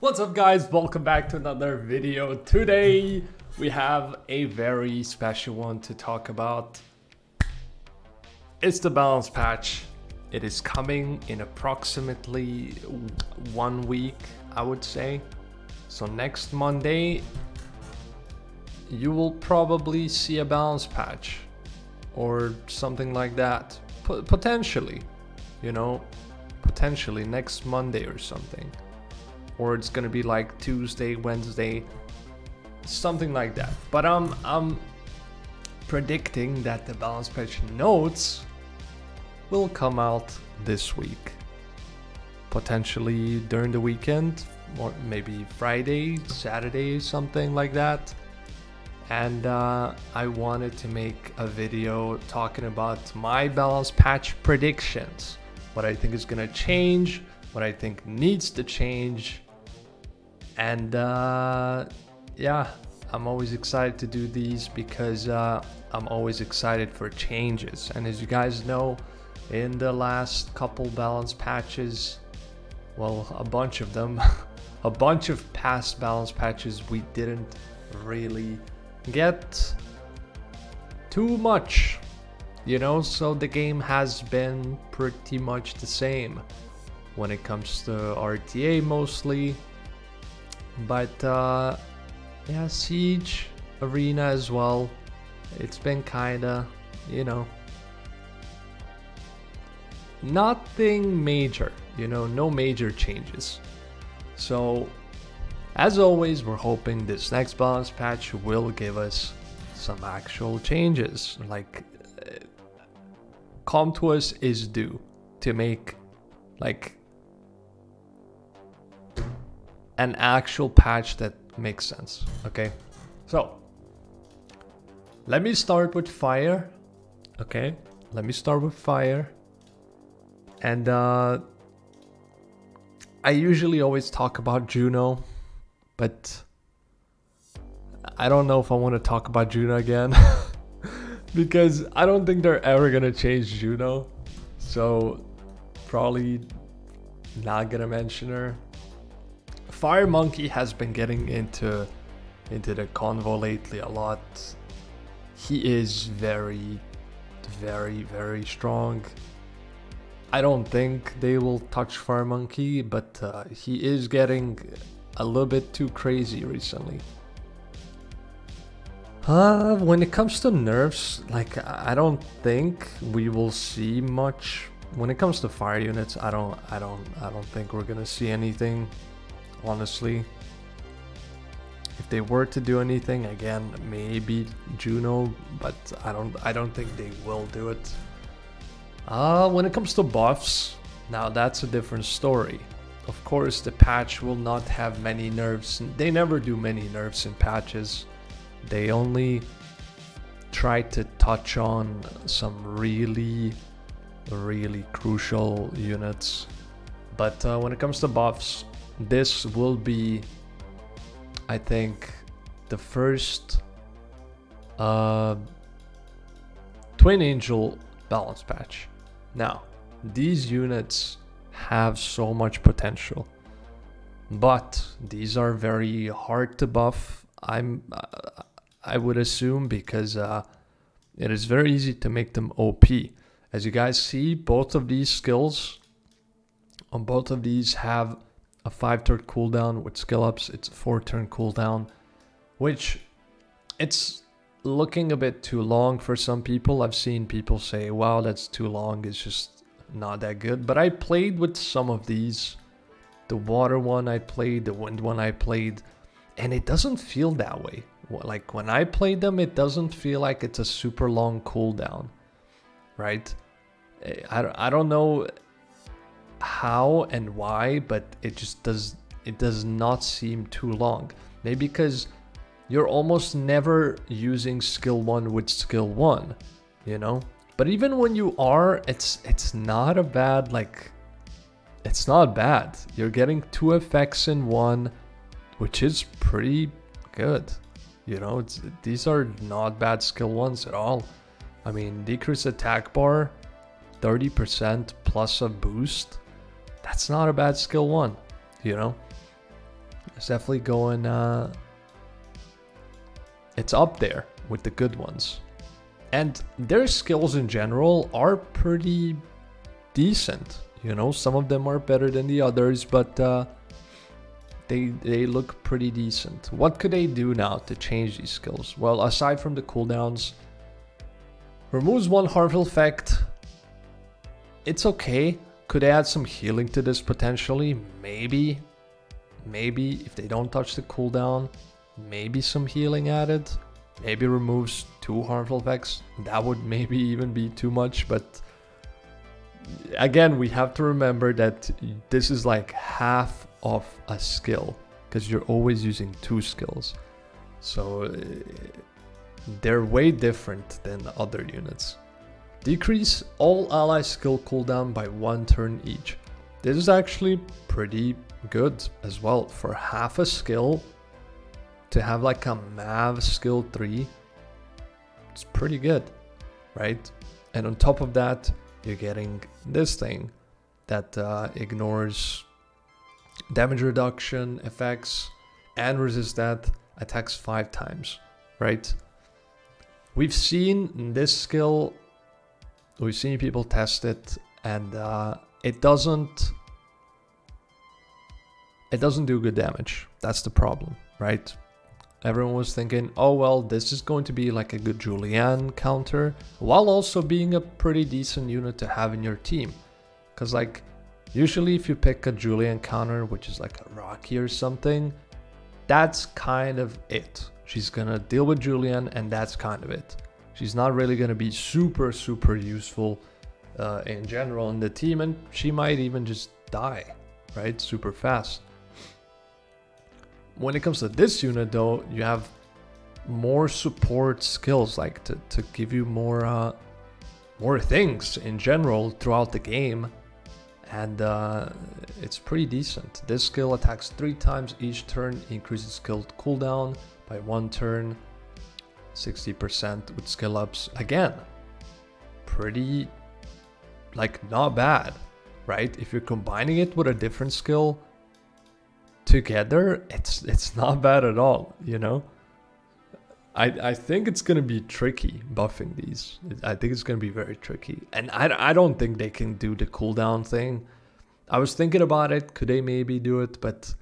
What's up guys, welcome back to another video. Today we have a very special one to talk about. It's the balance patch. It is coming in approximately 1 week, I would say. So next Monday you will probably see a balance patch or something like that. Potentially, you know, potentially next Monday or something. Or it's gonna be like Tuesday, Wednesday, something like that. But I'm predicting that the balance patch notes will come out this week, potentially during the weekend, or maybe Friday, Saturday, something like that. And I wanted to make a video talking about my balance patch predictions, what I think is gonna change, what I think needs to change. And yeah, I'm always excited to do these because I'm always excited for changes. And as you guys know, in the last couple balance patches, well, a bunch of them, a bunch of past balance patches, we didn't really get too much, you know, so the game has been pretty much the same when it comes to RTA mostly. But yeah, Siege, Arena as well, it's been kinda, you know, nothing major, you know, no major changes. So as always, we're hoping this next balance patch will give us some actual changes. Like, come to us is due to make like an actual patch that makes sense. Okay, so let me start with fire. Okay, let me start with fire. And I usually always talk about Juno, but I don't know if I want to talk about Juno again because I don't think they're ever gonna change Juno, so probably not gonna mention her. Fire Monkey has been getting into the convo lately a lot. He is very strong. I don't think they will touch Fire Monkey, but he is getting a little bit too crazy recently. When it comes to nerfs, like, I don't think we will see much. When it comes to fire units, I don't think we're gonna see anything. Honestly, if they were to do anything, again, maybe Juno, but I don't think they will do it. When it comes to buffs, now that's a different story. Of course, the patch will not have many nerfs. They never do many nerfs in patches. They only try to touch on some really crucial units. But when it comes to buffs, this will be, I think, the first Twin Angel balance patch. Now, these units have so much potential, but these are very hard to buff. I would assume, because it is very easy to make them OP. As you guys see, both of these skills on both of these have a 5-turn cooldown. With skill ups, it's a 4-turn cooldown, which it's looking a bit too long for some people. I've seen people say, wow, that's too long, it's just not that good. But I played with some of these, the water one I played, the wind one I played, and it doesn't feel that way. Like, when I played them, it doesn't feel like it's a super long cooldown, right? I don't know how and why, but it does not seem too long. Maybe because you're almost never using skill 1 with skill 1, you know. But even when you are, it's not a bad, like, it's not bad. You're getting 2 effects in 1, which is pretty good, you know. These are not bad skill 1s at all. I mean, decrease attack bar 30% plus a boost, that's not a bad skill 1, you know. It's definitely going, it's up there with the good ones. And their skills in general are pretty decent. You know, some of them are better than the others, but they look pretty decent. What could they do now to change these skills? Well, aside from the cooldowns, removes one harmful effect. It's okay. Could they add some healing to this potentially? Maybe. Maybe if they don't touch the cooldown, maybe some healing added. Maybe removes 2 harmful effects. That would maybe even be too much, but again, we have to remember that this is like half of a skill because you're always using 2 skills. So they're way different than other units. Decrease all ally skill cooldown by 1 turn each. This is actually pretty good as well. For half a skill to have like a Mav skill 3, it's pretty good, right? And on top of that, you're getting this thing that ignores damage reduction effects and resist that, attacks 5 times, right? We've seen this skill, we've seen people test it, and it doesn't do good damage. That's the problem, right? Everyone was thinking, oh well, this is going to be like a good Julian counter, while also being a pretty decent unit to have in your team. Because like, usually if you pick a Julian counter, which is like a Rocky or something, that's kind of it. She's gonna deal with Julian and that's kind of it. She's not really gonna be super useful in general in the team, and she might even just die, right? Super fast. When it comes to this unit though, you have more support skills, like to give you more things in general throughout the game, and it's pretty decent. This skill attacks 3 times each turn, increases skill cooldown by 1 turn, 60% with skill ups. Again, pretty, like, not bad, right? If you're combining it with a different skill together, it's not bad at all, you know. I think it's gonna be tricky buffing these. I think it's gonna be very tricky, and I don't think they can do the cooldown thing. I was thinking about it, could they maybe do it, but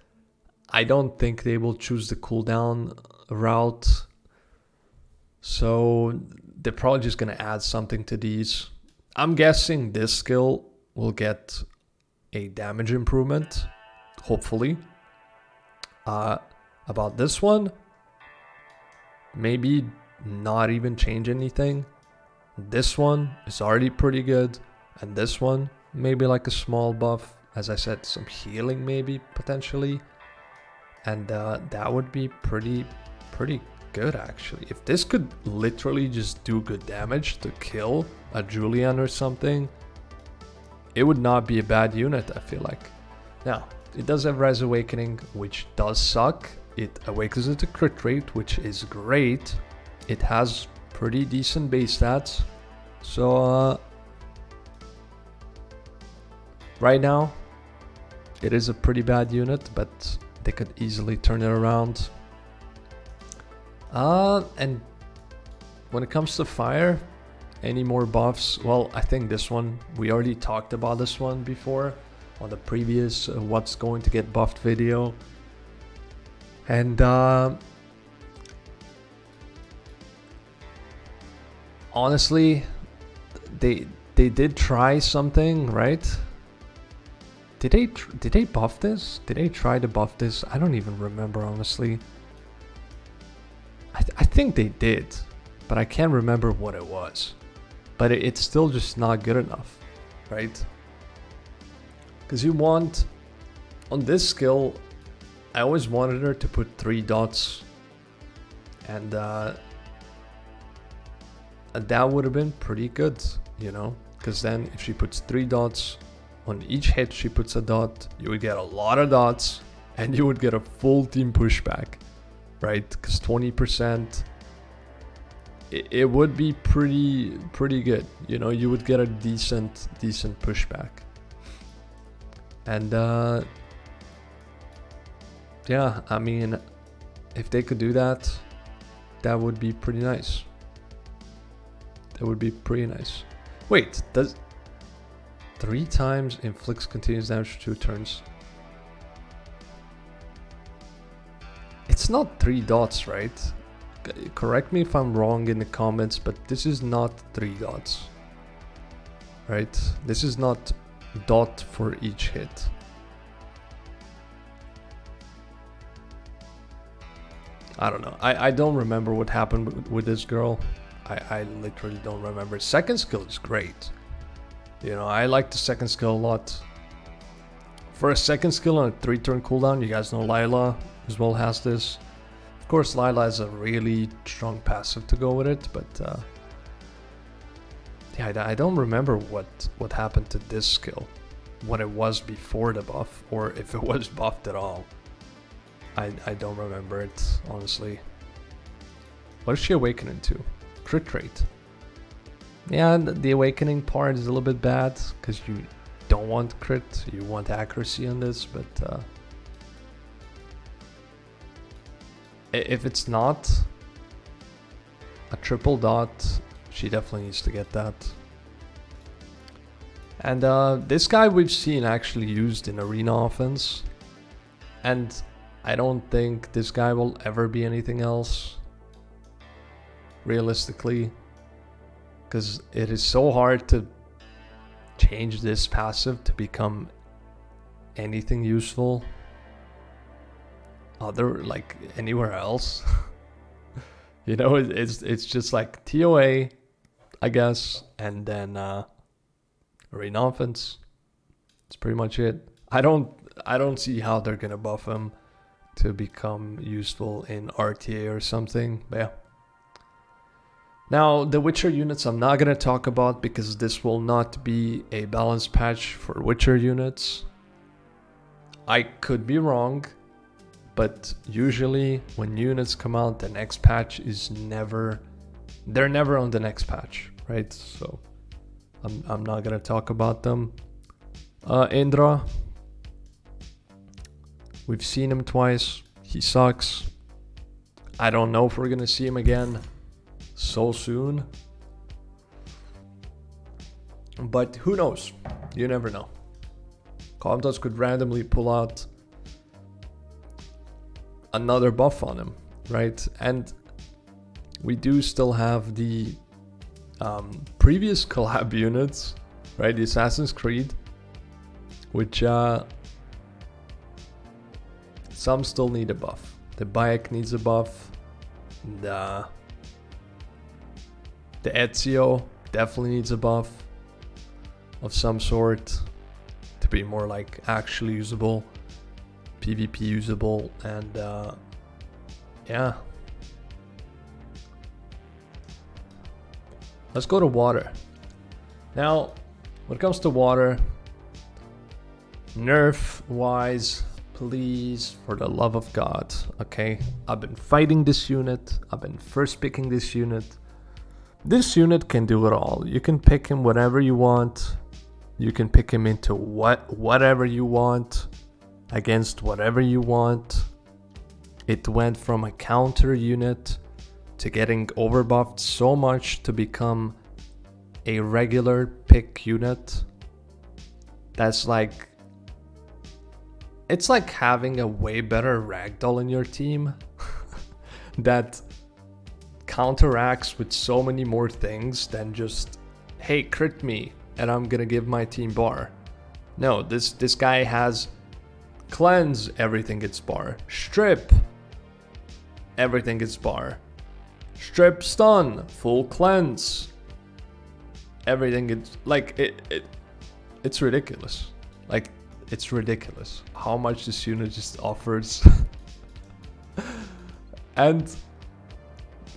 I don't think they will choose the cooldown route. So they're probably just gonna add something to these. I'm guessing this skill will get a damage improvement, hopefully. About this one, maybe not even change anything. This one is already pretty good, and this one maybe like a small buff, as I said, some healing maybe potentially, and that would be pretty good actually. If this could literally just do good damage to kill a Julian or something, it would not be a bad unit, I feel like. Now, it does have Rise Awakening, which does suck. It awakens at a crit rate, which is great. It has pretty decent base stats. So right now, it is a pretty bad unit, but they could easily turn it around. And when it comes to fire, any more buffs? Well, I think this one, we already talked about this one before on the previous what's going to get buffed video. And honestly, they did try something, right? Did they buff this? Did they try to buff this? I don't even remember, honestly. I think they did, but I can't remember what it was. But it's still just not good enough, right? Because you want, on this skill, I always wanted her to put 3 dots, and that would have been pretty good, you know, because then if she puts 3 dots on each hit, she puts a dot, you would get a lot of dots, and you would get a full team pushback, right? Because 20%, it would be pretty good, you know. You would get a decent pushback. And yeah, I mean, if they could do that, that would be pretty nice. That would be pretty nice. Wait, does 3 times inflicts continuous damage for 2 turns? It's not 3 dots, right? Correct me if I'm wrong in the comments, but this is not 3 dots. Right? This is not dot for each hit. I don't know. I don't remember what happened with this girl. I literally don't remember. Second skill is great. You know, I like the second skill a lot. For a second skill on a 3-turn cooldown, you guys know Lila as well has this. Of course, Lila is a really strong passive to go with it, but yeah, I don't remember what happened to this skill, what it was before the buff, or if it was buffed at all. I don't remember it, honestly. What is she awakening to? Crit rate. Yeah, the awakening part is a little bit bad, because you don't want crit, you want accuracy on this, but if it's not a triple dot, she definitely needs to get that. And this guy we've seen actually used in arena offense, and I don't think this guy will ever be anything else, realistically, because it is so hard to change this passive to become anything useful other, like, anywhere else. You know, it's just like TOA, I guess, and then arena offense. That's pretty much it. I don't see how they're gonna buff him to become useful in RTA or something, but yeah. Now, the Witcher units I'm not gonna talk about because this will not be a balanced patch for Witcher units. I could be wrong, but usually when units come out, the next patch is they're never on the next patch, right? So I'm not gonna talk about them. Indra, we've seen him twice. He sucks. I don't know if we're gonna see him again so soon, but who knows? You never know. Comtos could randomly pull out another buff on him, right? And we do still have the previous collab units, right? The Assassin's Creed, which some still need a buff. The Bayek needs a buff. The Ezio definitely needs a buff of some sort to be more like actually usable, PvP usable, and yeah. Let's go to water. Now, when it comes to water, nerf wise, please, for the love of God, okay? I've been fighting this unit. I've been first picking this unit. This unit can do it all. You can pick him whatever you want. You can pick him into whatever you want, against whatever you want. It went from a counter unit to getting overbuffed so much to become a regular pick unit. That's like, it's like having a way better ragdoll in your team that counteracts with so many more things than just, hey, crit me and I'm gonna give my team bar. No, this guy has cleanse, everything gets bar. Strip, everything gets bar. Strip stun, full cleanse, everything gets, like, it's ridiculous. Like, it's ridiculous how much this unit just offers. And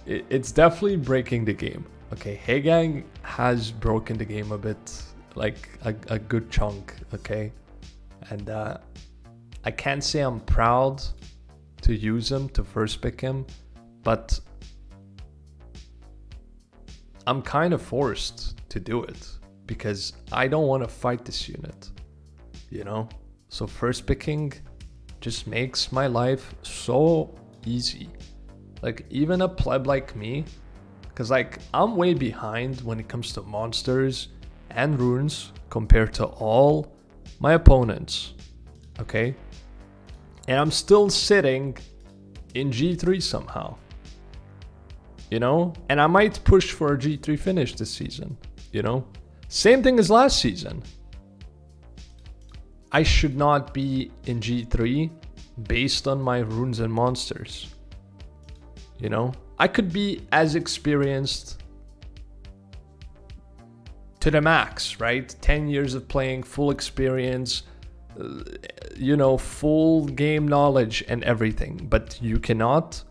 it's definitely breaking the game. Okay, Hey Gang has broken the game a bit, like a good chunk, okay? And I can't say I'm proud to use him, to first pick him, but I'm kind of forced to do it because I don't want to fight this unit, you know? So first picking just makes my life so easy. Like even a pleb like me, because like I'm way behind when it comes to monsters and runes compared to all my opponents, okay? And I'm still sitting in G3 somehow, you know? And I might push for a G3 finish this season, you know? Same thing as last season. I should not be in G3 based on my runes and monsters, you know? I could be as experienced to the max, right? 10 years of playing, full experience, you know, full game knowledge and everything. But you cannot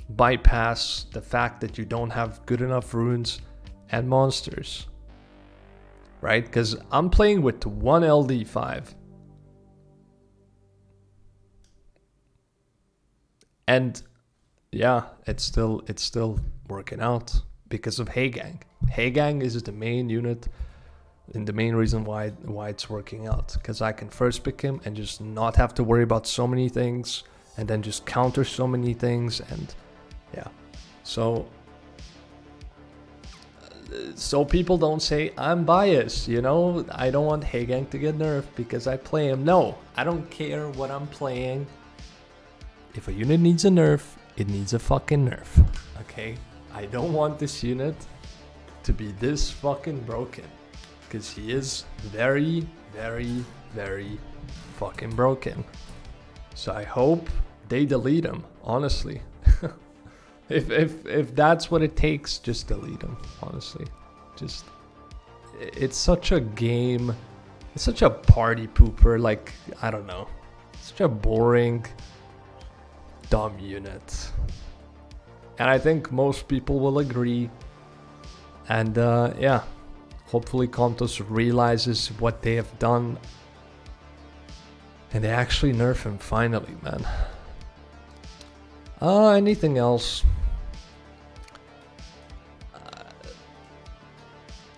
bypass the fact that you don't have good enough runes and monsters, right? Because I'm playing with one LD5. And yeah, it's still working out because of Acog. Acog is the main unit and the main reason why it's working out, because I can first pick him and just not have to worry about so many things, and then just counter so many things. And yeah, so people don't say I'm biased, you know, I don't want Acog to get nerfed because I play him. No, I don't care what I'm playing. If a unit needs a nerf, it needs a fucking nerf, okay? I don't want this unit to be this fucking broken, because he is very, very, very fucking broken. So I hope they delete him, honestly. if that's what it takes, just delete him, honestly. Just, it's such a game, it's such a party pooper, like, I don't know, such a boring, dumb unit. And I think most people will agree. And yeah, hopefully Komtos realizes what they have done and they actually nerf him finally, man. Anything else?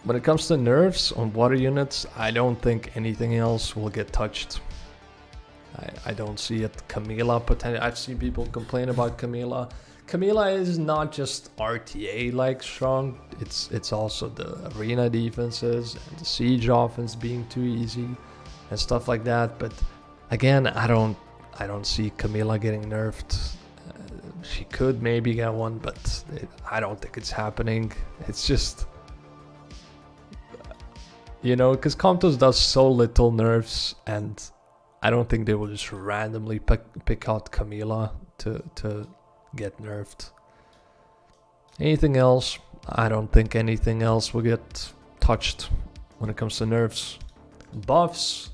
When it comes to nerfs on water units, I don't think anything else will get touched. I don't see it. Camilla potential. I've seen people complain about Camilla. Camilla is not just RTA like strong. It's also the arena defenses and the siege offense being too easy and stuff like that. But again, I don't see Camilla getting nerfed. She could maybe get one, but I don't think it's happening. It's just, you know, because Komtos does so little nerfs, and I don't think they will just randomly pick out Camilla to get nerfed. Anything else? I don't think anything else will get touched when it comes to nerfs. Buffs.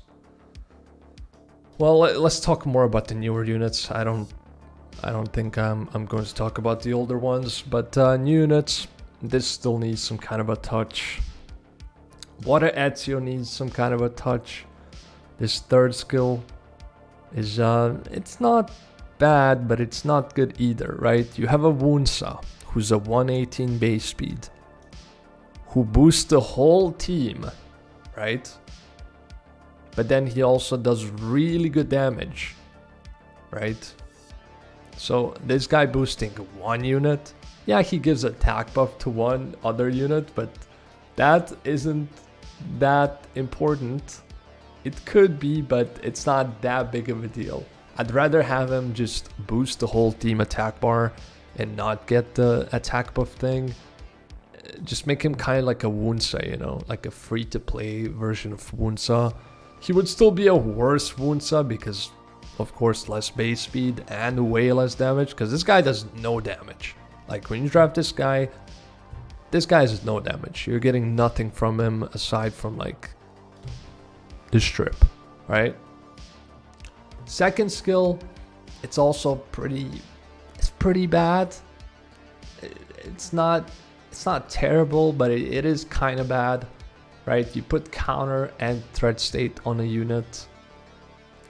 Well, let's talk more about the newer units. I don't think I'm going to talk about the older ones, but new units, this still needs some kind of a touch. Water Ezio needs some kind of a touch. This third skill is it's not bad, but it's not good either, right? You have a Wunsa, who's a 118 base speed, who boosts the whole team, right? But then he also does really good damage, right? So this guy boosting one unit, yeah, he gives attack buff to one other unit, but that isn't that important. It could be, but it's not that big of a deal. I'd rather have him just boost the whole team attack bar and not get the attack buff thing. Just make him kind of like a Wunsa, you know, like a free-to-play version of Wunsa. He would still be a worse Wunsa because, of course, less base speed and way less damage, because this guy does no damage. Like, when you draft this guy does no damage. You're getting nothing from him aside from, like, the strip, right? Second skill, it's also pretty bad. It's not terrible, but it is kind of bad, right? You put counter and threat state on a unit.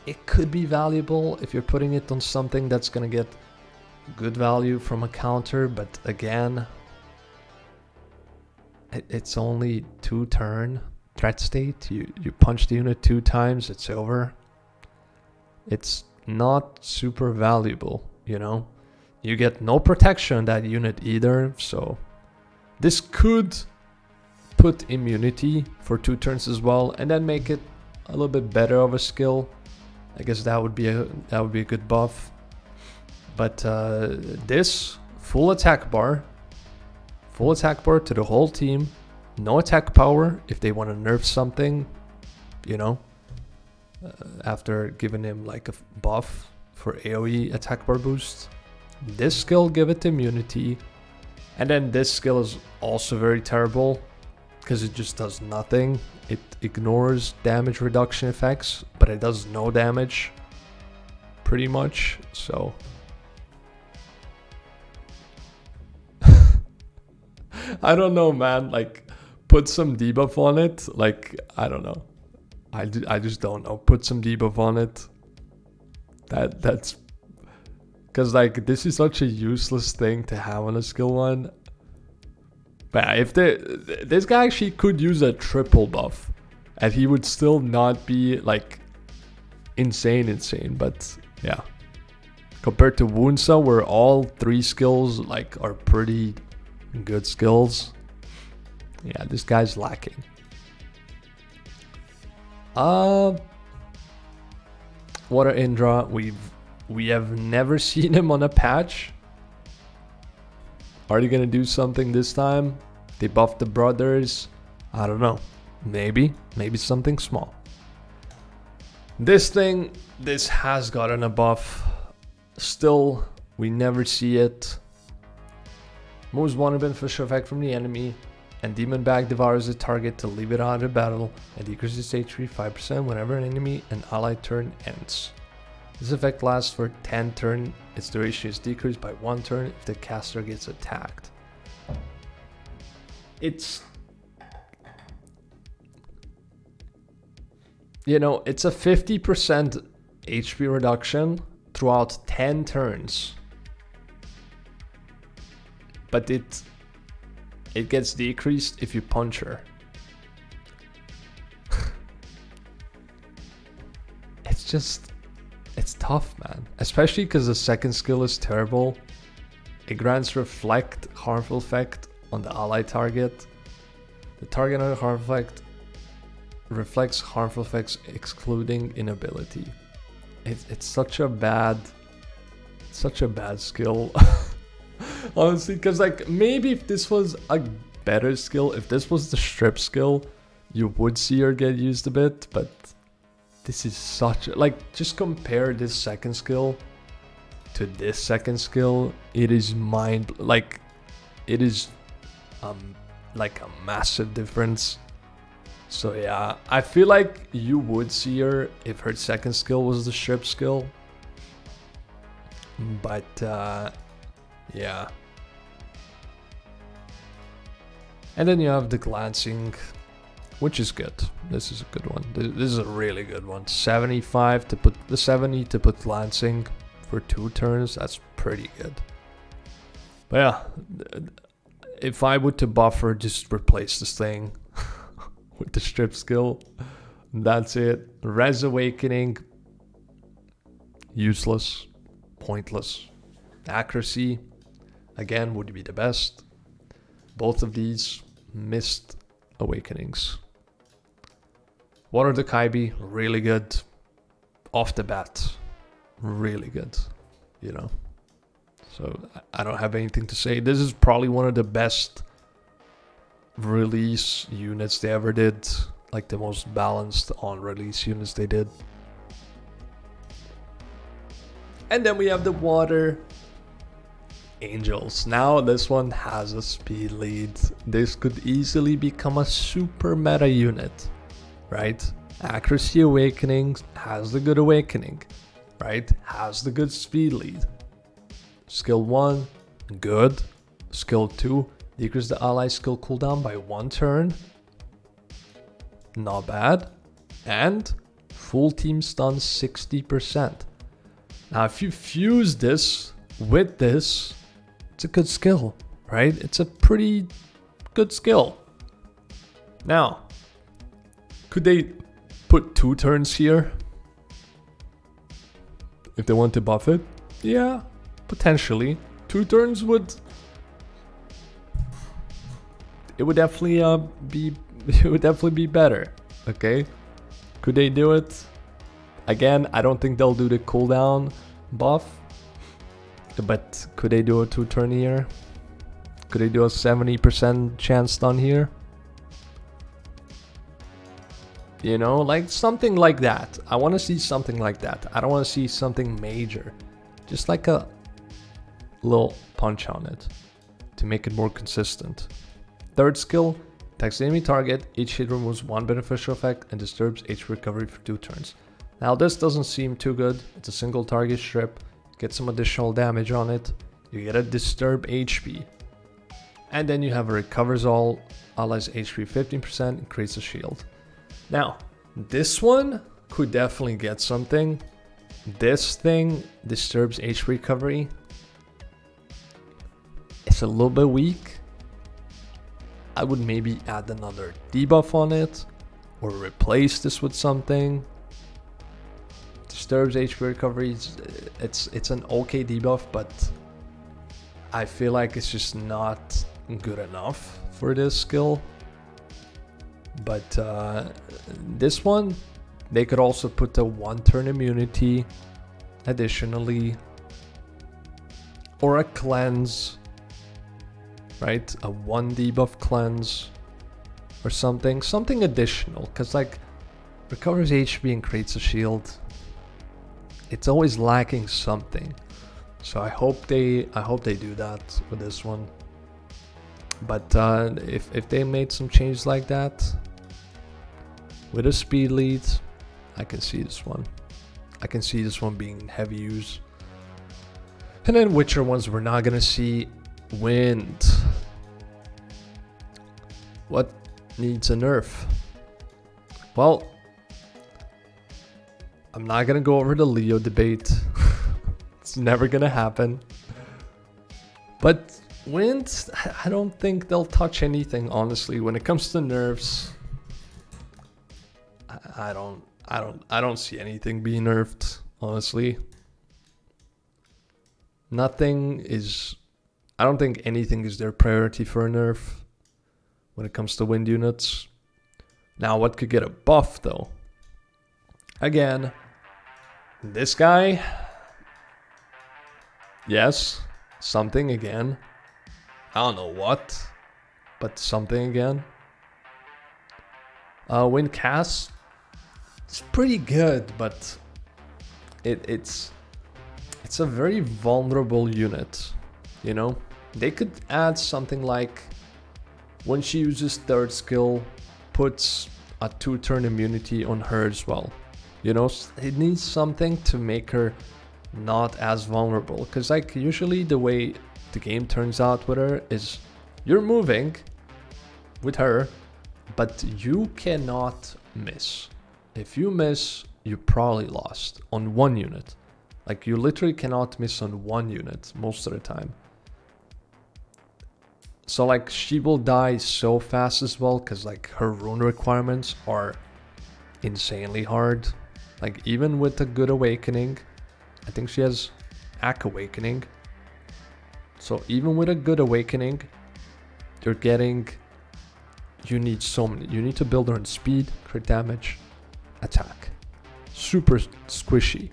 It could be valuable if you're putting it on something that's gonna get good value from a counter, but again, it's only 2-turn threat state. You punch the unit 2 times, it's over. it's not super valuable, you know? You get no protection on that unit either, so this could put immunity for 2 turns as well, and then make it a little bit better of a skill. I guess that would be a good buff. But this full attack bar to the whole team, no attack power if they want to nerf something, you know, after giving him like a buff for AoE attack bar boost. This skill give it immunity, and then this skill is also very terrible because it just does nothing. It ignores damage reduction effects, but it does no damage pretty much. So I don't know, man, like put some debuff on it. Like I don't know, I just don't know. Put some debuff on it. That's because like this is such a useless thing to have on a skill 1. But if this guy actually could use a triple buff, and he would still not be like insane. But yeah, compared to Wounsa, where all 3 skills like are pretty good skills, yeah, this guy's lacking. Water Indra, we have never seen him on a patch. Are they gonna do something this time? They buffed the brothers. I don't know. Maybe something small. This has gotten a buff. Still, we never see it. Moves one beneficial effect from the enemy, and Demon Bag devours the target to leave it out of battle and decreases HP 5% whenever an enemy and ally turn ends. This effect lasts for 10 turns. Its duration is decreased by 1 turn if the caster gets attacked. It's, you know, it's a 50% HP reduction throughout 10 turns. But it gets decreased if you punch her. It's tough, man. Especially because the second skill is terrible. It grants reflect harmful effect on the ally target. The target on harmful effect reflects harmful effects excluding inability. It's such a bad skill. Honestly, because like maybe if this was a better skill, if this was the strip skill, you would see her get used a bit, but this is such a, like, just compare this second skill to this second skill. It is it is like a massive difference. So yeah, I feel like you would see her if her second skill was the strip skill, but yeah. And then you have the glancing, which is good. This is a good one. This is a really good one. 75 to put the 70 to put glancing for 2 turns. That's pretty good. But yeah, if I were to buffer, just replace this thing with the strip skill. That's it. Res Awakening, useless, pointless. Accuracy, again, would be the best. Both of these missed awakenings. Water the Kaibi, really good. Off the bat, really good, you know. So I don't have anything to say. This is probably one of the best release units they ever did. Like the most balanced on release units they did. And then we have the Water Angels. Now this one has a speed lead. This could easily become a super meta unit, right? Accuracy Awakening has the good awakening, right? Has the good speed lead. Skill 1, good. Skill 2, decrease the ally skill cooldown by 1 turn. Not bad. And full team stun 60%. Now if you fuse this with this, it's a good skill, right? It's a pretty good skill. Now, could they put 2 turns here? If they want to buff it, yeah, potentially. 2 turns would... It would definitely be... It would definitely be better, okay? Could they do it? Again, I don't think they'll do the cooldown buff. But could they do a 2 turn here? Could they do a 70% chance stun here? You know, like something like that. I want to see something like that. I don't want to see something major. Just like a little punch on it to make it more consistent. 3rd skill, attacks enemy target. Each hit removes 1 beneficial effect and disturbs HP recovery for 2 turns. Now this doesn't seem too good. It's a single target strip. Get some additional damage on it. You get a disturb HP. And then you have a recovers all, allies HP 15% and creates a shield. Now, this one could definitely get something. This thing disturbs HP recovery. It's a little bit weak. I would maybe add another debuff on it or replace this with something. Disturbs HP recovery. It's an okay debuff, but I feel like it's just not good enough for this skill. But this one, they could also put the 1 turn immunity additionally, or a cleanse, right? A 1 debuff cleanse or something additional, because like recovers HP and creates a shield. It's always lacking something, so I hope they do that with this one. But if they made some changes like that with a speed lead, I can see this one. I can see this one being in heavy use. And then Witcher ones we're not gonna see. Wind. What needs a nerf? Well, I'm not gonna go over the Leo debate. It's never gonna happen. But Wind, I don't think they'll touch anything, honestly. When it comes to nerfs, I don't see anything being nerfed, honestly. Nothing is... I don't think anything is their priority for a nerf when it comes to wind units. Now, what could get a buff, though? Again, this guy. Yes, something again. I don't know what, but something again. Wind cast, it's pretty good, but it's a very vulnerable unit, you know? They could add something like when she uses 3rd skill, puts a 2 turn immunity on her as well. You know, it needs something to make her not as vulnerable, because like usually the way the game turns out with her is you're moving with her, but you cannot miss. If you miss, you probably lost on 1 unit. Like you literally cannot miss on 1 unit most of the time. So like she will die so fast as well, because like her rune requirements are insanely hard. Like even with a good awakening, I think she has Acog awakening. So even with a good awakening, you're getting, you need so many. You need to build her in speed, crit damage, attack. Super squishy,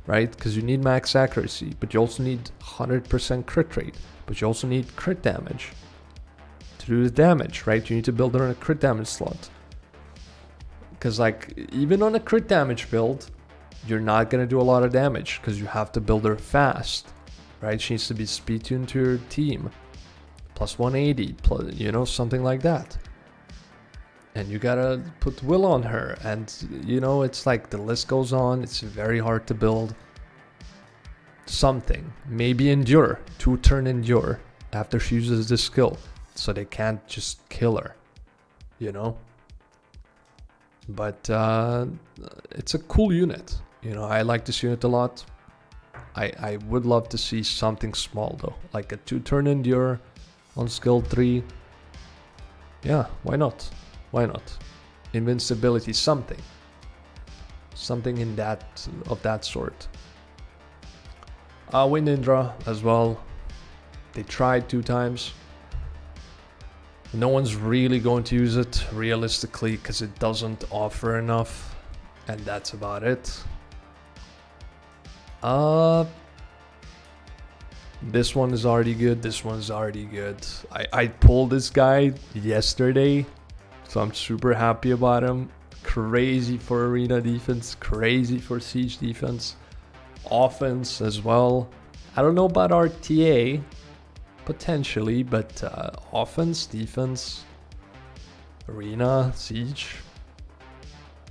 right? Because you need max accuracy, but you also need 100% crit rate. But you also need crit damage to do the damage, right? You need to build her in a crit damage slot. Because like, even on a crit damage build, you're not going to do a lot of damage because you have to build her fast, right? She needs to be speed tuned to your team. Plus 180, plus, you know, something like that. And you gotta put will on her. And, you know, it's like the list goes on. It's very hard to build something. Maybe endure, 2 turn endure after she uses this skill, so they can't just kill her, you know. But it's a cool unit, you know. I like this unit a lot. I would love to see something small though, like a 2 turn endure on skill 3. Yeah, why not? Why not? Invincibility, something in that, of that sort. Wind Indra as well. They tried 2 times. No one's really going to use it realistically because it doesn't offer enough. And that's about it. This one is already good. This one's already good. I pulled this guy yesterday, so I'm super happy about him. Crazy for arena defense, crazy for siege defense, offense as well. I don't know about RTA, potentially, but offense, defense, arena, siege,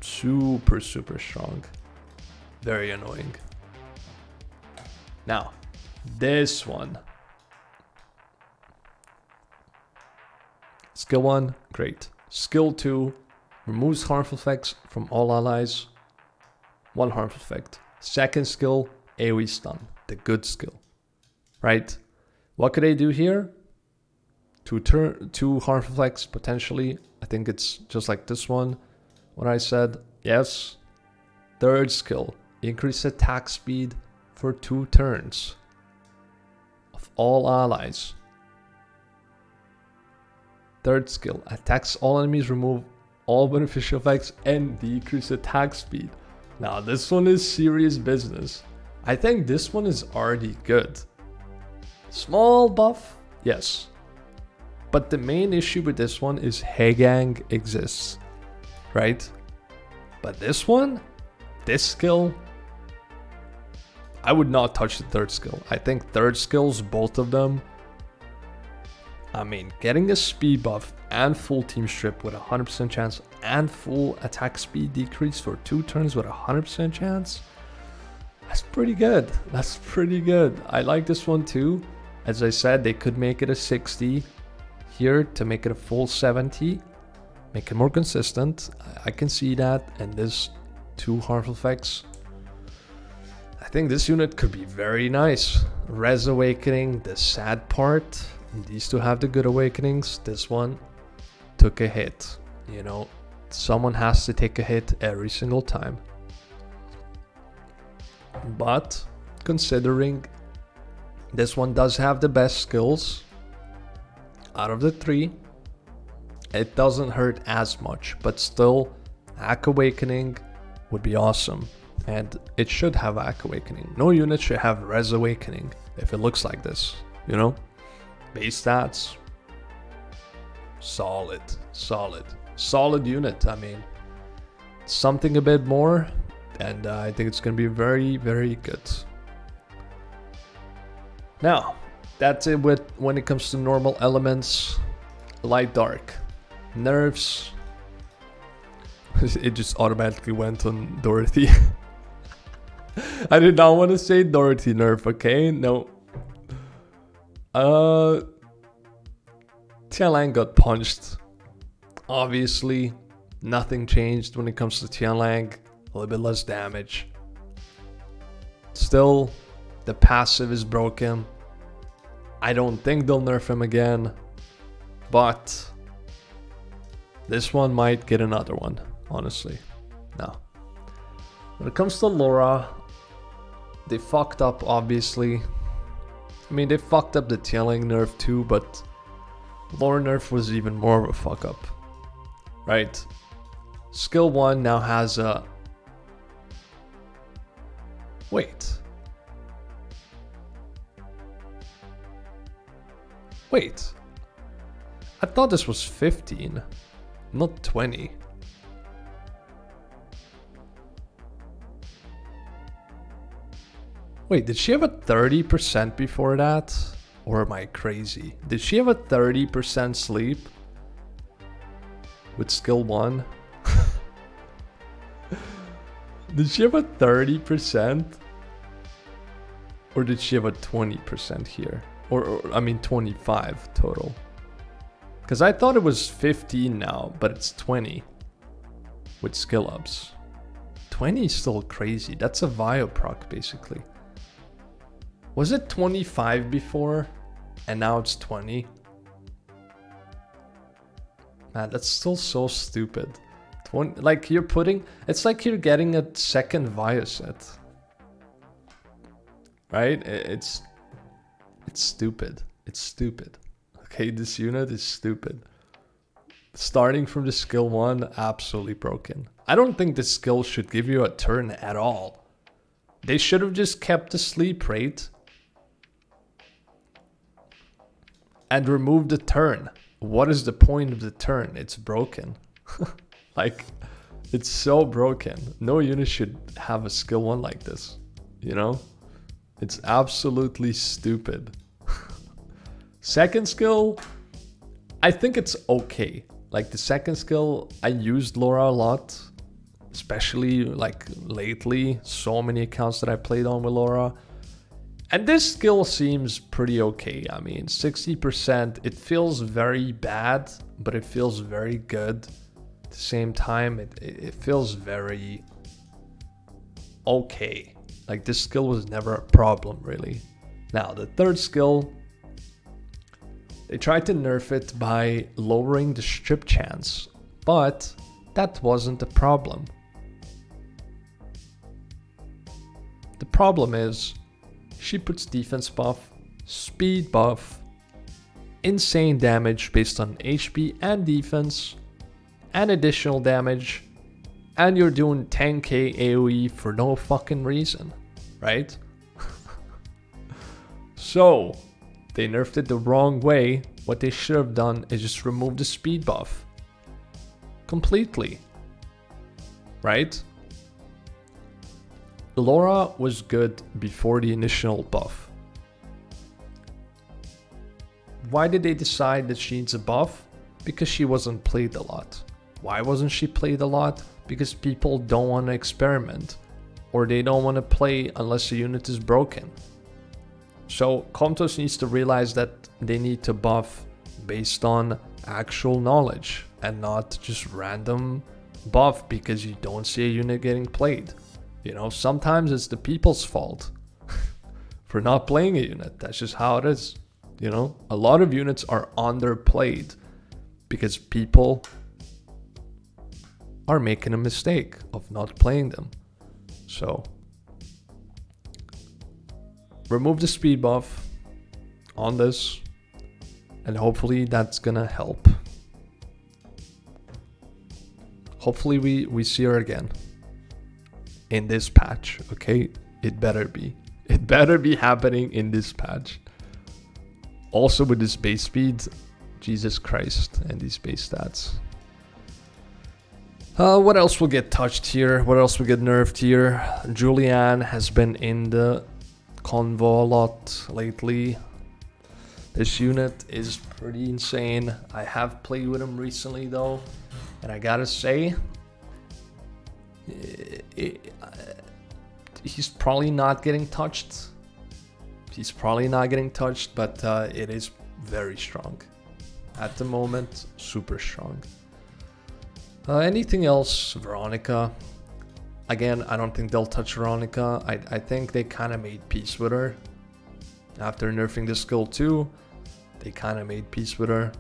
super strong. Very annoying. Now, this one. Skill 1, great. Skill 2, removes harmful effects from all allies. 1 harmful effect. Second skill, AoE stun. The good skill. Right? What could I do here? 2 harmful effects, potentially. I think it's just like this one. What I said. Yes. Third skill, increase attack speed for 2 turns. Of all allies. Third skill, attacks all enemies, remove all beneficial effects, and decrease attack speed. Now this one is serious business. I think this one is already good. Small buff, yes. But the main issue with this one is Hagang exists, right? But this one, this skill, I would not touch the third skill. I think third skills, both of them. I mean, getting a speed buff and full team strip with a 100% chance and full attack speed decrease for 2 turns with a 100% chance. That's pretty good. That's pretty good. I like this one too. As I said, they could make it a 60 here to make it a full 70. Make it more consistent. I can see that. And this 2 harmful effects. I think this unit could be very nice. Res Awakening, the sad part. These 2 have the good awakenings. This one took a hit. You know, someone has to take a hit every single time. But considering this one does have the best skills out of the 3, it doesn't hurt as much. But still, Acog Awakening would be awesome. And it should have Acog Awakening. No unit should have Res Awakening if it looks like this, you know? Base stats, solid unit. I mean, something a bit more, and I think it's gonna be very good. Now, that's it with when it comes to normal elements. Light dark nerfs. It just automatically went on Dorothy. I did not want to say Dorothy nerf, okay? No. Tianlang got punched. Obviously, nothing changed when it comes to Tianlang. A little bit less damage. Still, the passive is broken. I don't think they'll nerf him again. But this one might get another one, honestly. Now, when it comes to Laura, they fucked up, obviously. I mean, they fucked up the Tianlang nerf too, but Laura nerf was even more of a fuck up. Right? Skill 1 now has a... Wait. I thought this was 15, not 20. Wait, did she have a 30% before that? Or am I crazy? Did she have a 30% sleep? With skill 1? Did she have a 30%? Or did she have a 20% here? Or I mean 25 total. Because I thought it was 15 now, but it's 20. With skill ups. 20 is still crazy. That's a Vio proc basically. Was it 25 before? And now it's 20? Man, that's still so stupid. 20, like you're putting... It's like you're getting a second Vio set. right? It's stupid. It's stupid. Okay, this unit is stupid. Starting from the skill 1, absolutely broken. I don't think this skill should give you a turn at all. They should have just kept the sleep rate and removed the turn. What is the point of the turn? It's broken. Like, it's so broken. No unit should have a skill 1 like this, you know? It's absolutely stupid. Second skill, I think it's okay. Like the second skill, I used Laura a lot, especially like lately. So many accounts that I played on with Laura. And this skill seems pretty okay. I mean, 60%, it feels very bad, but it feels very good. At the same time, it feels very okay. Like this skill was never a problem, really. Now, the third skill, they tried to nerf it by lowering the strip chance, but that wasn't the problem. The problem is, she puts defense buff, speed buff, insane damage based on HP and defense, and additional damage, and you're doing 10k AoE for no fucking reason, right? So, they nerfed it the wrong way. What they should have done is just remove the speed buff completely, right? Laura was good before the initial buff. Why did they decide that she needs a buff? Because she wasn't played a lot. Why wasn't she played a lot? Because people don't want to experiment, or they don't want to play unless the unit is broken. So Komtos needs to realize that they need to buff based on actual knowledge and not just random buff because you don't see a unit getting played. You know, sometimes it's the people's fault for not playing a unit. That's just how it is. You know, a lot of units are underplayed because people are making a mistake of not playing them. So remove the speed buff on this, and hopefully that's gonna help. Hopefully we see her again in this patch, okay? It better be. It better be happening in this patch. Also with this base speed, Jesus Christ, and these base stats. What else will get touched here? What else will get nerfed here? Julian has been in the convo a lot lately. This unit is pretty insane. I have played with him recently though, and I gotta say, he's probably not getting touched. He's probably not getting touched, but it is very strong. At the moment, super strong. Anything else? Veronica. Again, I don't think they'll touch Veronica. I think they kind of made peace with her. After nerfing the skill 2, they kind of made peace with her.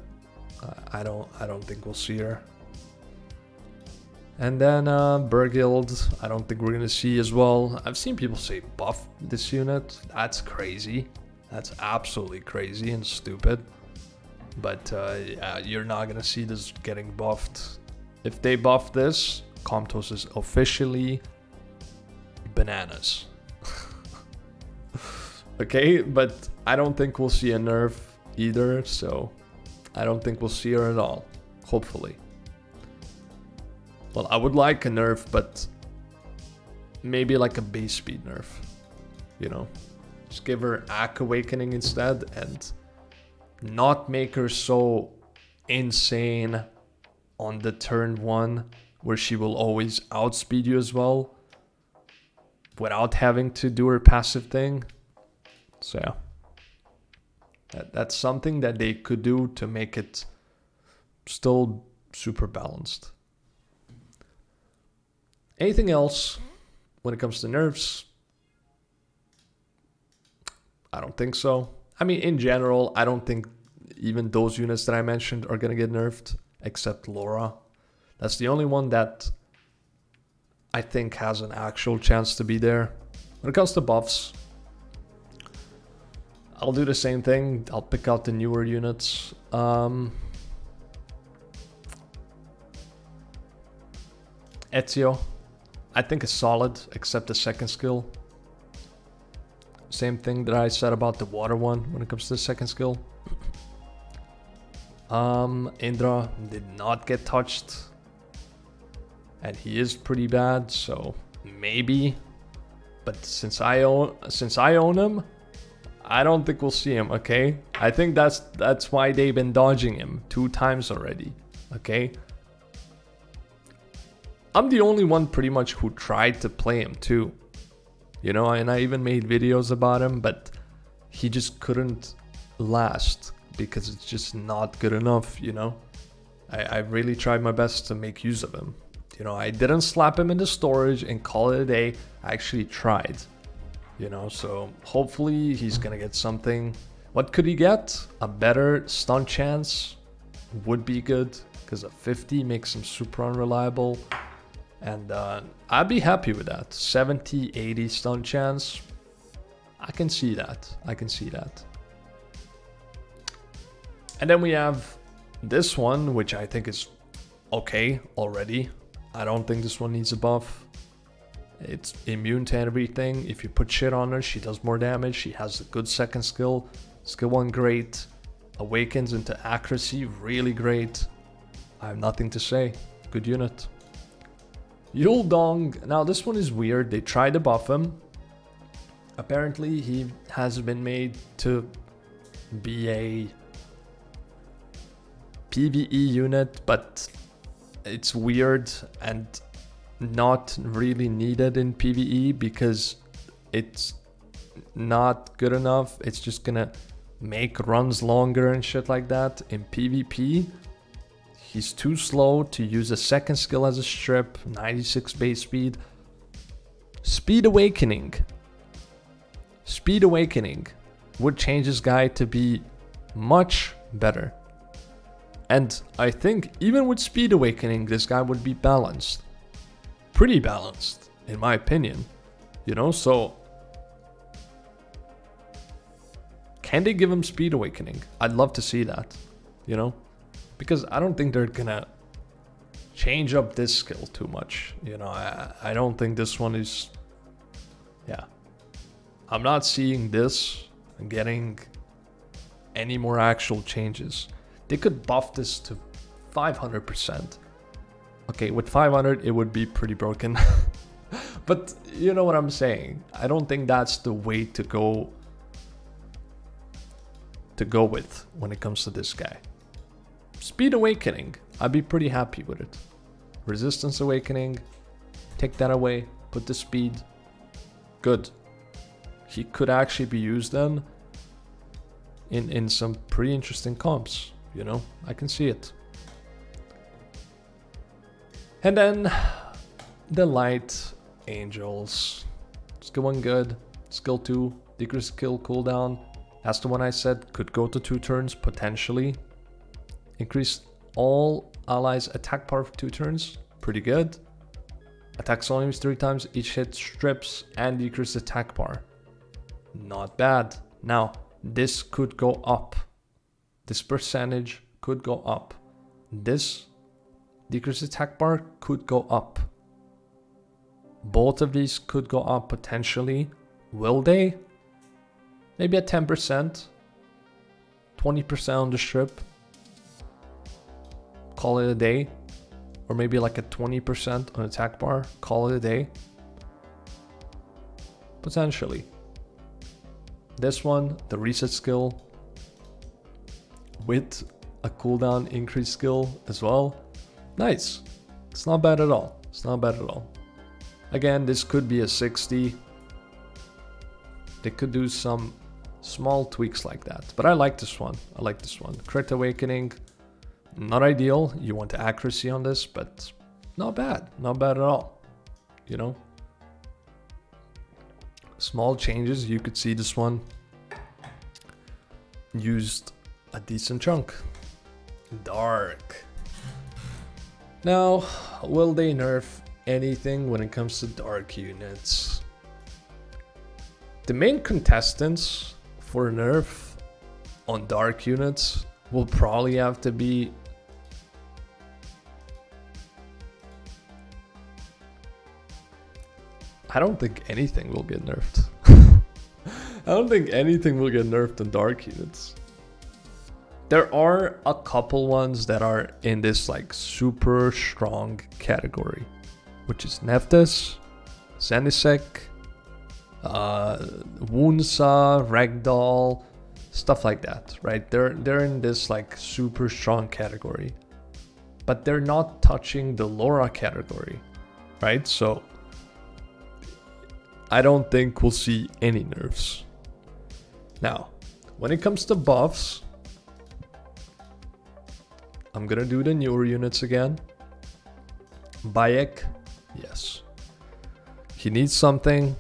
I don't think we'll see her. And then Bergild, I don't think we're gonna see as well. I've seen people say buff this unit. That's crazy. That's absolutely crazy and stupid. But yeah, you're not gonna see this getting buffed. If they buff this, Komtos is officially bananas. Okay, but I don't think we'll see a nerf either, so I don't think we'll see her at all, hopefully. Well, I would like a nerf, but maybe like a base speed nerf, you know? Just give her Acog Awakening instead and not make her so insane on the turn 1 where she will always outspeed you as well without having to do her passive thing. So yeah, that's something that they could do to make it still super balanced. Anything else when it comes to nerfs? I don't think so. I mean, in general, I don't think even those units that I mentioned are going to get nerfed, except Laura. That's the only one that I think has an actual chance to be there. When it comes to buffs, I'll do the same thing. I'll pick out the newer units. Ezio, I think is solid, except the second skill. Same thing that I said about the water one when it comes to the second skill. Indra did not get touched. And he is pretty bad, so maybe. But since I own him, I don't think we'll see him, okay? I think that's why they've been dodging him 2 times already, okay? I'm the only one pretty much who tried to play him too. You know, and I even made videos about him, but he just couldn't last because it's just not good enough, you know? I really tried my best to make use of him. You know, I didn't slap him into storage and call it a day. I actually tried, you know, so hopefully he's gonna get something. What could he get? A better stun chance would be good because a 50 makes him super unreliable. And I'd be happy with that. 70, 80 stun chance. I can see that. I can see that. And then we have this one, which I think is okay already. I don't think this one needs a buff. It's immune to everything. If you put shit on her, she does more damage. She has a good second skill. Skill 1 great. Awakens into accuracy, really great. I have nothing to say. Good unit. Yul Dong, now this one is weird. They tried to buff him. Apparently he has been made to be a PvE unit, but it's weird and not really needed in PvE because it's not good enough. It's just gonna make runs longer and shit like that. In PvP, he's too slow to use a second skill as a strip. 96 base speed. Speed Awakening. Speed Awakening would change this guy to be much better. And I think even with Speed Awakening, this guy would be balanced. Pretty balanced, in my opinion. You know, so can they give him Speed Awakening? I'd love to see that, you know? Because I don't think they're gonna change up this skill too much. You know, I don't think this one is... Yeah. I'm not seeing this getting any more actual changes. They could buff this to 500%. Okay, with 500 it would be pretty broken. But you know what I'm saying. I don't think that's the way to go with when it comes to this guy. Speed Awakening, I'd be pretty happy with it. Resistance Awakening, take that away, put the speed. Good. He could actually be used then in some pretty interesting comps, you know? I can see it. And then the Light Angels. Skill 1 good, skill 2 decrease skill cooldown. That's the one I said could go to 2 turns potentially. Increase all allies attack power for 2 turns. Pretty good. Attacks enemies 3 times. Each hit strips and decrease attack bar. Not bad. Now, this could go up. This percentage could go up. This decrease attack bar could go up. Both of these could go up potentially. Will they? Maybe at 10%. 20% on the strip. Call it a day. Or maybe like a 20% on attack bar. Call it a day. Potentially. This one, the reset skill. With a cooldown increase skill as well. Nice. It's not bad at all. It's not bad at all. Again, this could be a 60. They could do some small tweaks like that. But I like this one. I like this one. Crit Awakening. Not ideal. You want the accuracy on this, but not bad. Not bad at all. You know? Small changes. You could see this one used a decent chunk. Dark. Now, will they nerf anything when it comes to dark units? The main contestants for a nerf on dark units will probably have to be I don't think anything will get nerfed. I don't think anything will get nerfed on dark units. There are a couple ones that are in this like super strong category, which is Nephthys, Zenisek, Wunsa, Ragdoll, stuff like that, right? They're in this like super strong category, but they're not touching the Laura category, right? So I don't think we'll see any nerfs. Now, when it comes to buffs, I'm gonna do the newer units again. Bayek, yes. He needs something.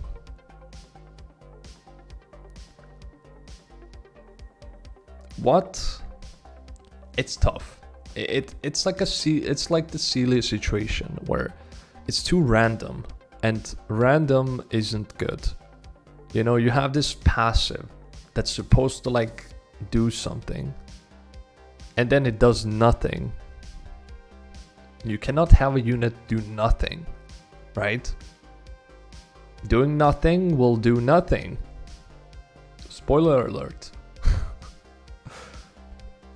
What? It's tough. It's like it's like the Celia situation where it's too random, and random isn't good. You know, you have this passive that's supposed to like do something, and then it does nothing. You cannot have a unit do nothing, right? Doing nothing will do nothing. Spoiler alert.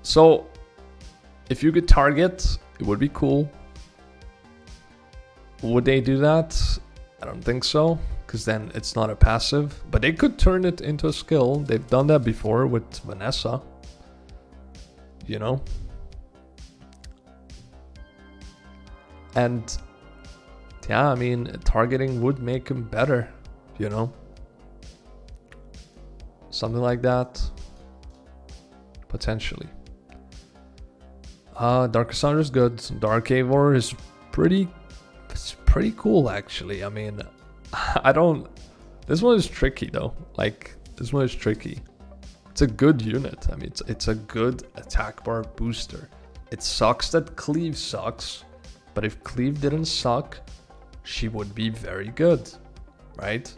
So, if you could target, it would be cool. Would they do that? I don't think so, because then it's not a passive. But they could turn it into a skill. They've done that before with Vanessa. You know? And yeah, I mean, targeting would make him better, you know? Something like that. Potentially. Dark Cassandra is good. Dark Eivor is pretty cool, actually. I mean, I don't... This one is tricky, though. Like, this one is tricky. It's a good unit. I mean, it's a good attack bar booster. It sucks that Cleave sucks. But if Cleave didn't suck, she would be very good, right?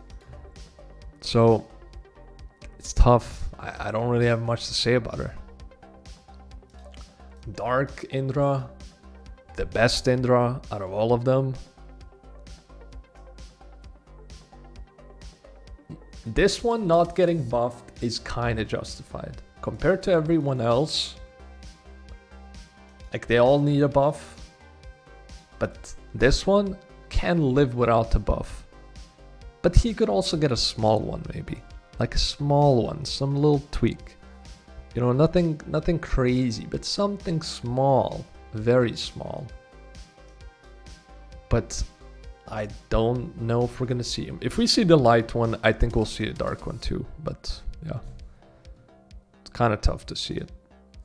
So, it's tough. I don't really have much to say about her. Dark Indra, the best Indra out of all of them. This one not getting buffed is kind of justified. Compared to everyone else, like they all need a buff. But this one can live without the buff. But he could also get a small one, maybe. Like a small one, some little tweak. You know, nothing crazy, but something small, very small. But I don't know if we're gonna see him. If we see the light one, I think we'll see a dark one too. But yeah, it's kind of tough to see it.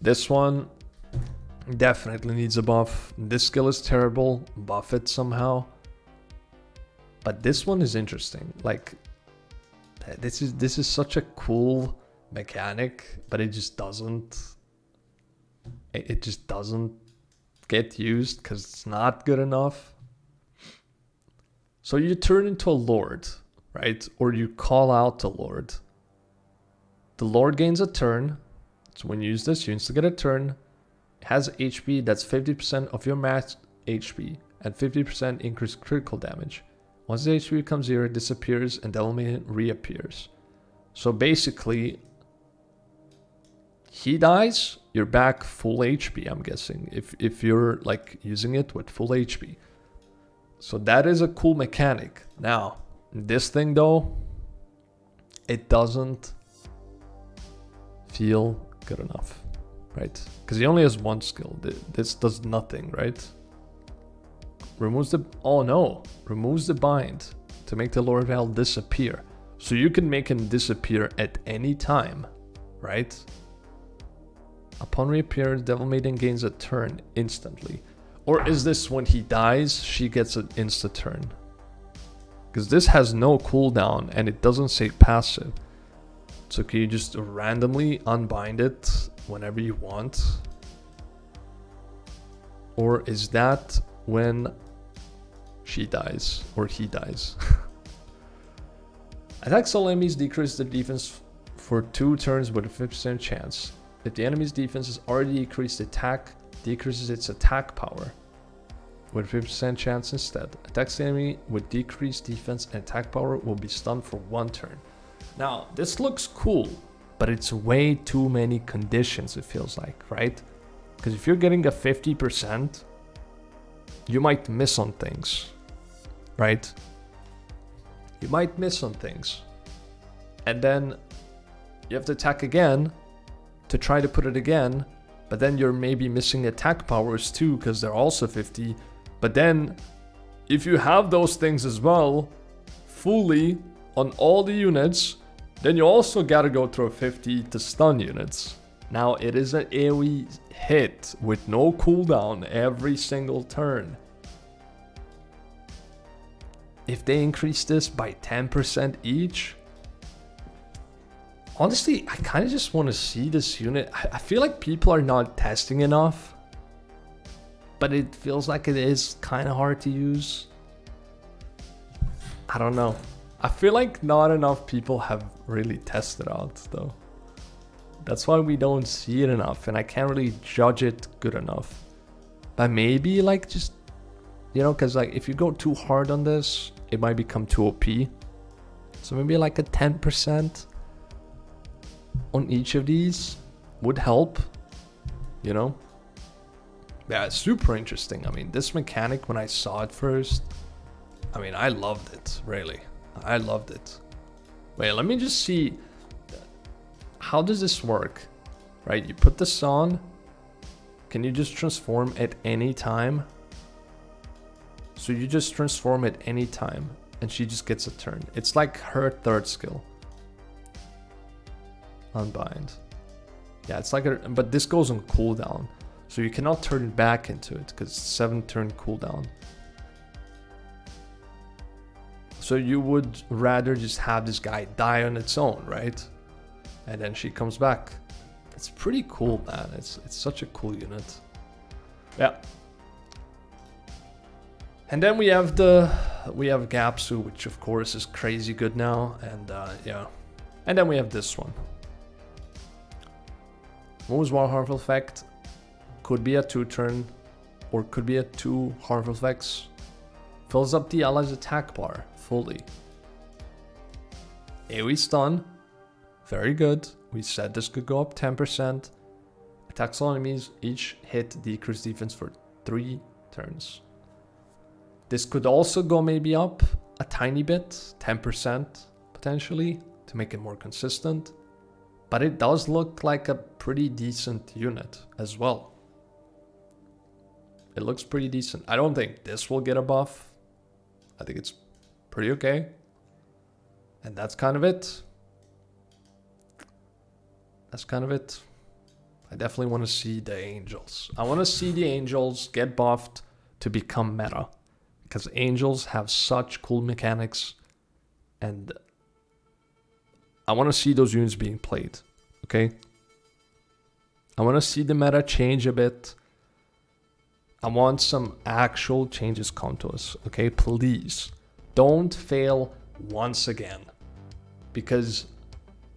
This one definitely needs a buff. This skill is terrible. Buff it somehow. But this one is interesting. Like, this is such a cool mechanic, but it just doesn't get used because it's not good enough. So you turn into a lord, right? Or you call out the lord. The lord gains a turn. So when you use this, you instantly get a turn. It has HP that's 50% of your max HP and 50% increased critical damage. Once the HP becomes 0, it disappears and Devilmaiden reappears. So basically, he dies, you're back full HP, I'm guessing, if you're like using it with full HP. So that is a cool mechanic. Now, this thing though, it doesn't feel good enough, right? Because he only has one skill. This does nothing, right? Removes the... Oh no! Removes the bind to make the Lord Val disappear. So you can make him disappear at any time, right? Upon reappearance, Devilmaiden gains a turn instantly. Or is this when he dies, she gets an insta turn? Because this has no cooldown and it doesn't say passive. So can you just randomly unbind it whenever you want? Or is that when she dies or he dies? Attacks all enemies decrease the defense for 2 turns with a 50% chance. If the enemy's defense has already decreased attack, decreases its attack power with 50% chance instead. Attacks the enemy with decreased defense and attack power will be stunned for 1 turn. Now, this looks cool, but it's way too many conditions, it feels like, right? Because if you're getting a 50%, you might miss on things, right? You might miss on things. And then you have to attack again to try to put it again, but then you're maybe missing attack powers too because they're also 50. But then if you have those things as well fully on all the units, then you also gotta go through a 50 to stun units. Now it is an AoE hit with no cooldown every single turn. If they increase this by 10% each, honestly, I kind of just want to see this unit. I feel like people are not testing enough, but it feels like it is kind of hard to use. I don't know. I feel like not enough people have really tested out though. That's why we don't see it enough, and I can't really judge it good enough. But maybe like just, you know, because like if you go too hard on this, it might become too OP. So maybe like a 10% on each of these would help, you know? Yeah, it's super interesting. I mean, this mechanic, when I saw it first, I mean, I loved it, really. I loved it. Wait, let me just see. How does this work? Right, you put this on. Can you just transform at any time? So you just transform at any time and she just gets a turn. It's like her 3rd skill. Unbind. Yeah, it's like but this goes on cooldown. So you cannot turn back into it because it's 7-turn cooldown. So you would rather just have this guy die on its own, right? And then she comes back. It's pretty cool, man. It's such a cool unit. Yeah. And then we have Gapsu, which of course is crazy good now, and yeah. And then we have this one. Moves 1 harmful effect. Could be a 2-turn, or could be a 2 harmful effects. Fills up the ally's attack bar fully. AoE stun. Very good. We said this could go up 10%. Attacks all enemies. Each hit decrease defense for 3 turns. This could also go maybe up a tiny bit, 10% potentially, to make it more consistent. But it does look like a pretty decent unit as well. It looks pretty decent. I don't think this will get a buff. I think it's pretty okay. And that's kind of it. That's kind of it. I definitely want to see the angels. I want to see the angels get buffed to become meta. Because angels have such cool mechanics. And I want to see those units being played. Okay? I want to see the meta change a bit. I want some actual changes come to us. Okay? Please. Don't fail once again. Because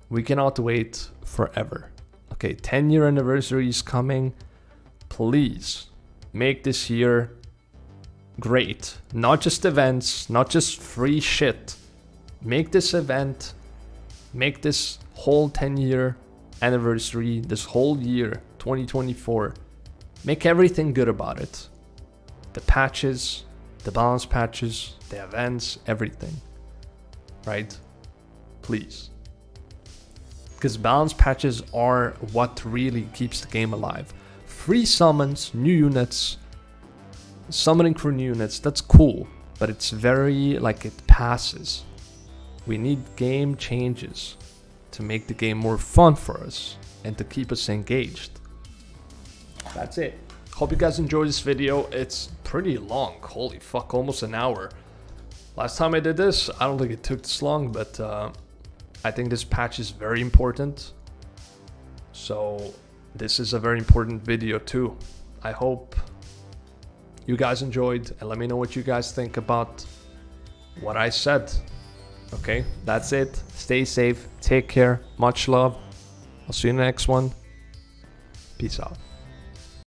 we cannot wait forever. Okay, 10-year anniversary is coming. Please make this year great. Not just events, not just free shit. Make this event, make this whole 10-year anniversary, this whole year, 2024. Make everything good about it. The patches, the balance patches, the events, everything. Right? Please. Because balance patches are what really keeps the game alive. Free summons, new units, summoning for new units, that's cool. But it's very, like, it passes. We need game changes to make the game more fun for us and to keep us engaged. That's it. Hope you guys enjoyed this video. It's pretty long. Holy fuck, almost an hour. Last time I did this, I don't think it took this long, but I think this patch is very important. So this is a very important video too. I hope you guys enjoyed, and let me know what you guys think about what I said. Okay, that's it. Stay safe, take care, much love. I'll see you in the next one. Peace out.